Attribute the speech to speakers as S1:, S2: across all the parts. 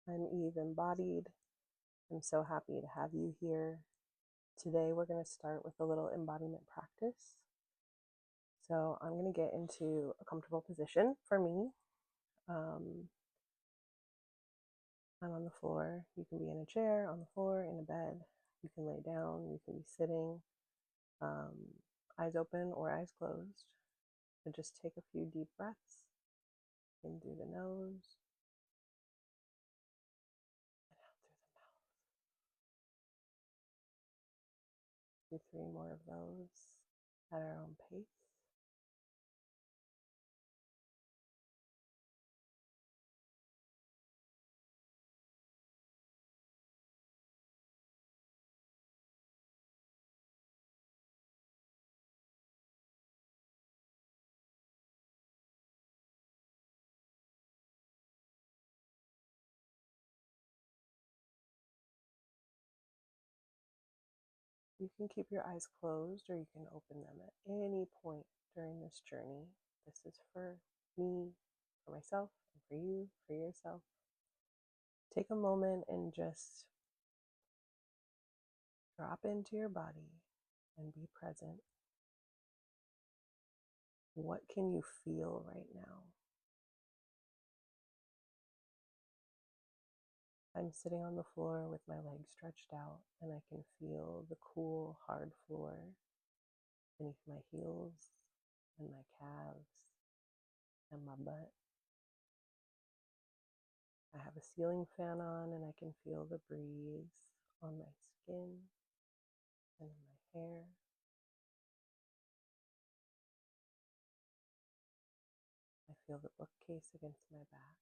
S1: I'm Eve Embodied. I'm so happy to have you here. Today we're going to start with a little embodiment practice. So I'm going to get into a comfortable position for me. I'm on the floor. You can be in a chair, on the floor, in a bed. You can lay down. You can be sitting, eyes open or eyes closed. And just take a few deep breaths in through the nose and out through the mouth. Do 3 more of those at our own pace. You can keep your eyes closed or you can open them at any point during this journey. This is for me, for myself, and for you, for yourself. Take a moment and just drop into your body and be present. What can you feel right now? I'm sitting on the floor with my legs stretched out, and I can feel the cool, hard floor beneath my heels and my calves and my butt. I have a ceiling fan on, and I can feel the breeze on my skin and in my hair. I feel the bookcase against my back.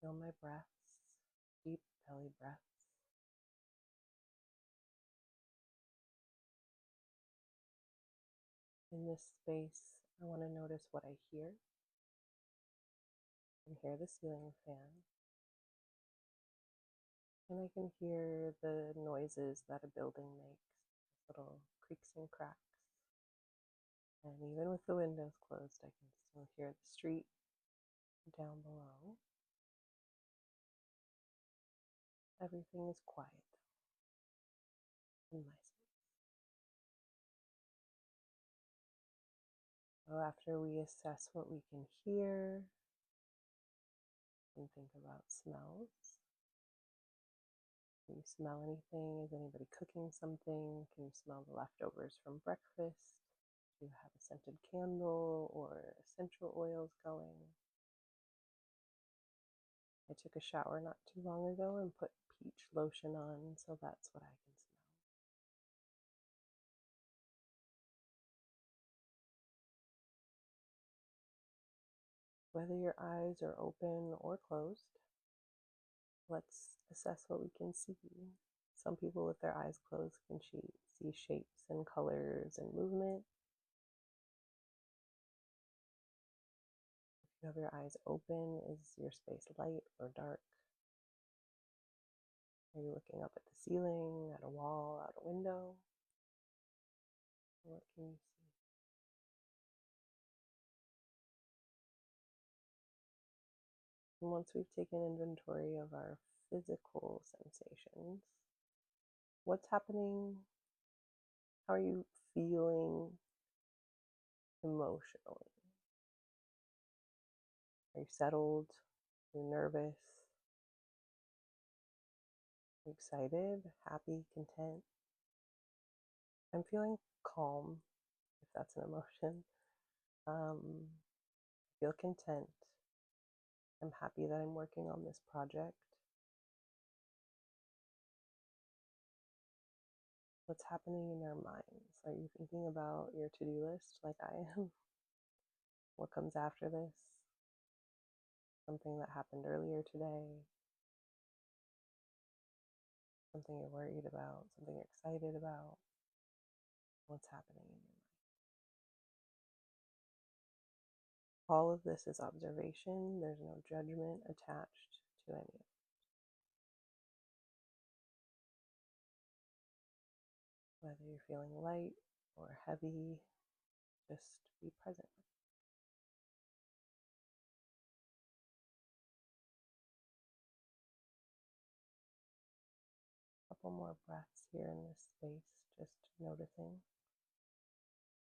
S1: I feel my breaths, deep belly breaths. In this space, I want to notice what I hear. I can hear the ceiling fan, and I can hear the noises that a building makes, little creaks and cracks. And even with the windows closed, I can still hear the street down below. Everything is quiet in my space. So after we assess what we can hear, we can think about smells. Can you smell anything? Is anybody cooking something? Can you smell the leftovers from breakfast? Do you have a scented candle or essential oils going? I took a shower not too long ago and put peach lotion on, so that's what I can smell. Whether your eyes are open or closed, let's assess what we can see. Some people with their eyes closed can see shapes and colors and movement. If you have your eyes open, is your space light or dark? Are you looking up at the ceiling, at a wall, out a window? What can you see? And once we've taken inventory of our physical sensations, what's happening? How are you feeling emotionally? Are you settled? Are you nervous? Are you excited? Happy? Content? I'm feeling calm, if that's an emotion. I feel content. I'm happy that I'm working on this project. What's happening in your minds? Are you thinking about your to-do list like I am? What comes after this? Something that happened earlier today? Something you're worried about? Something you're excited about? What's happening in your mind? All of this is observation. There's no judgment attached to any of it. Whether you're feeling light or heavy, just be present. couple more breaths here in this space, just noticing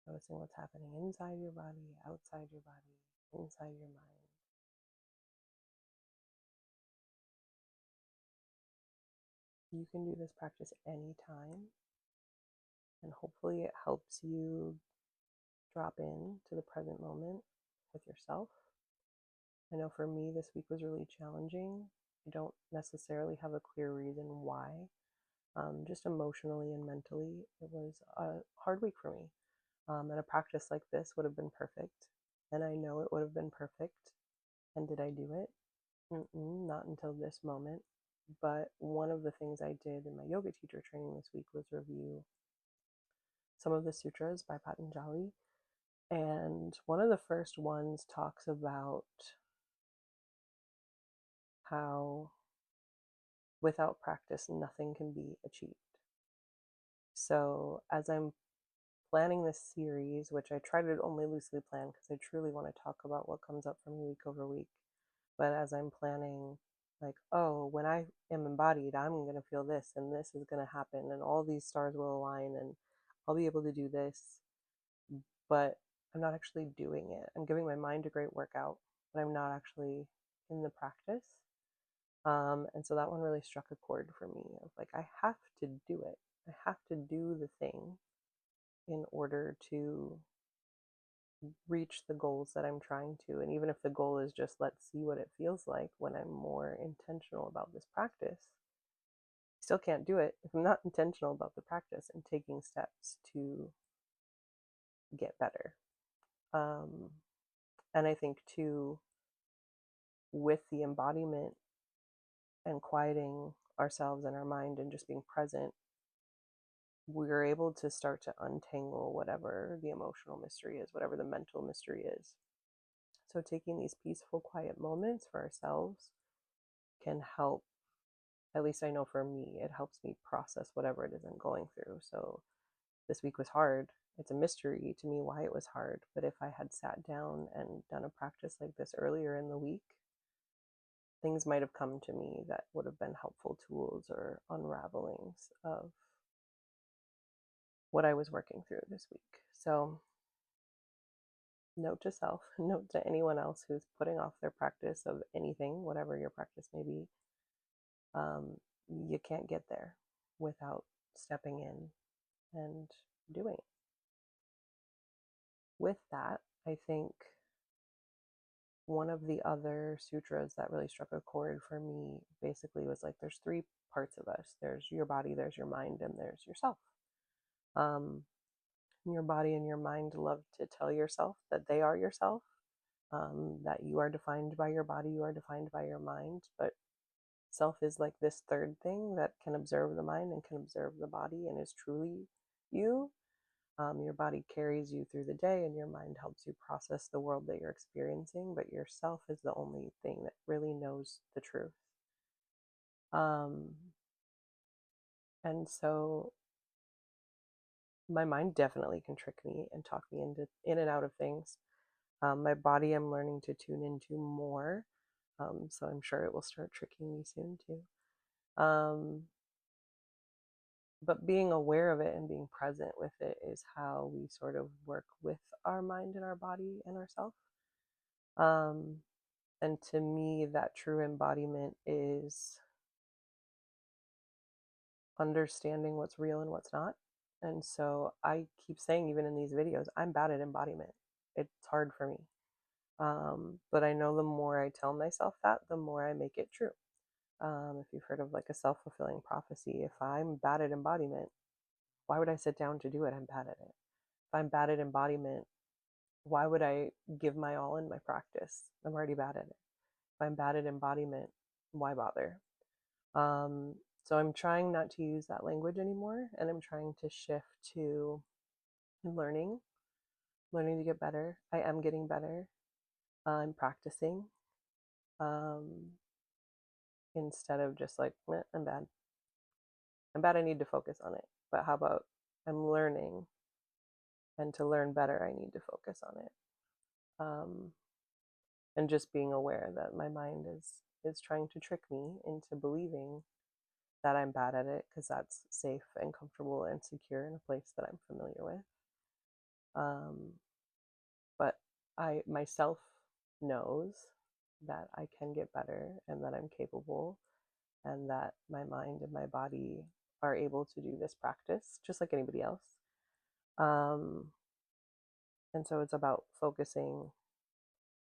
S1: what's happening inside your body, outside your body, inside your mind. You can do this practice anytime, and hopefully it helps you drop in to the present moment with yourself. I know for me, this week was really challenging. I don't necessarily have a clear reason why. Just emotionally and mentally, it was a hard week for me. And a practice like this would have been perfect. And I know it would have been perfect. And did I do it? Not until this moment. But one of the things I did in my yoga teacher training this week was review some of the sutras by Patanjali. And one of the first ones talks about how without practice, nothing can be achieved. So as I'm planning this series, which I try to only loosely plan because I truly want to talk about what comes up for me week over week. But as I'm planning, like, oh, when I am embodied, I'm going to feel this and this is going to happen and all these stars will align and I'll be able to do this. But I'm not actually doing it. I'm giving my mind a great workout, but I'm not actually in the practice. And so that one really struck a chord for me of like, I have to do it. I have to do the thing in order to reach the goals that I'm trying to. And even if the goal is just, let's see what it feels like when I'm more intentional about this practice, I still can't do it if I'm not intentional about the practice and taking steps to get better. And I think too, with the embodiment and quieting ourselves and our mind and just being present, we're able to start to untangle whatever the emotional mystery is, whatever the mental mystery is. So taking these peaceful, quiet moments for ourselves can help, at least I know for me, it helps me process whatever it is I'm going through. So this week was hard. It's a mystery to me why it was hard. But if I had sat down and done a practice like this earlier in the week, things might have come to me that would have been helpful tools or unravelings of what I was working through this week. So note to self, note to anyone else who's putting off their practice of anything, whatever your practice may be. You can't get there without stepping in and doing it. With that, I think one of the other sutras that really struck a chord for me basically was like, there's three parts of us. There's your body, there's your mind, and there's yourself. Your body and your mind love to tell yourself that they are yourself, that you are defined by your body, you are defined by your mind, but self is like this third thing that can observe the mind and can observe the body and is truly you. Your body carries you through the day and your mind helps you process the world that you're experiencing, but yourself is the only thing that really knows the truth. And so my mind definitely can trick me and talk me in and out of things. My body I'm learning to tune into more. So I'm sure it will start tricking me soon too. But being aware of it and being present with it is how we sort of work with our mind and our body and ourself. And to me, that true embodiment is understanding what's real and what's not. And so I keep saying, even in these videos, I'm bad at embodiment. It's hard for me. But I know the more I tell myself that, the more I make it true. If you've heard of like a self-fulfilling prophecy, if I'm bad at embodiment, why would I sit down to do it? I'm bad at it. If I'm bad at embodiment, why would I give my all in my practice? I'm already bad at it. If I'm bad at embodiment, why bother? So I'm trying not to use that language anymore, and I'm trying to shift to learning to get better. I am getting better. I'm practicing instead of just like, I'm bad. I'm bad, I need to focus on it. But how about I'm learning, and to learn better, I need to focus on it. And just being aware that my mind is trying to trick me into believing that I'm bad at it because that's safe and comfortable and secure in a place that I'm familiar with. But I myself knows that I can get better and that I'm capable and that my mind and my body are able to do this practice just like anybody else. And so it's about focusing,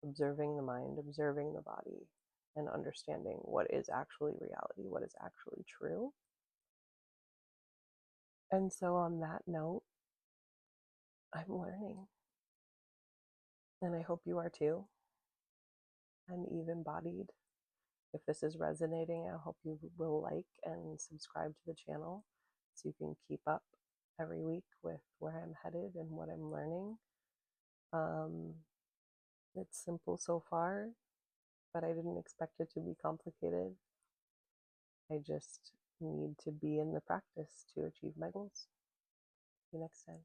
S1: observing the mind, observing the body, and understanding what is actually reality, what is actually true. And so on that note, I'm learning. And I hope you are too. I'm Embodied. If this is resonating, I hope you will like and subscribe to the channel so you can keep up every week with where I'm headed and what I'm learning. It's simple so far, but I didn't expect it to be complicated. I just need to be in the practice to achieve my goals. See you next time.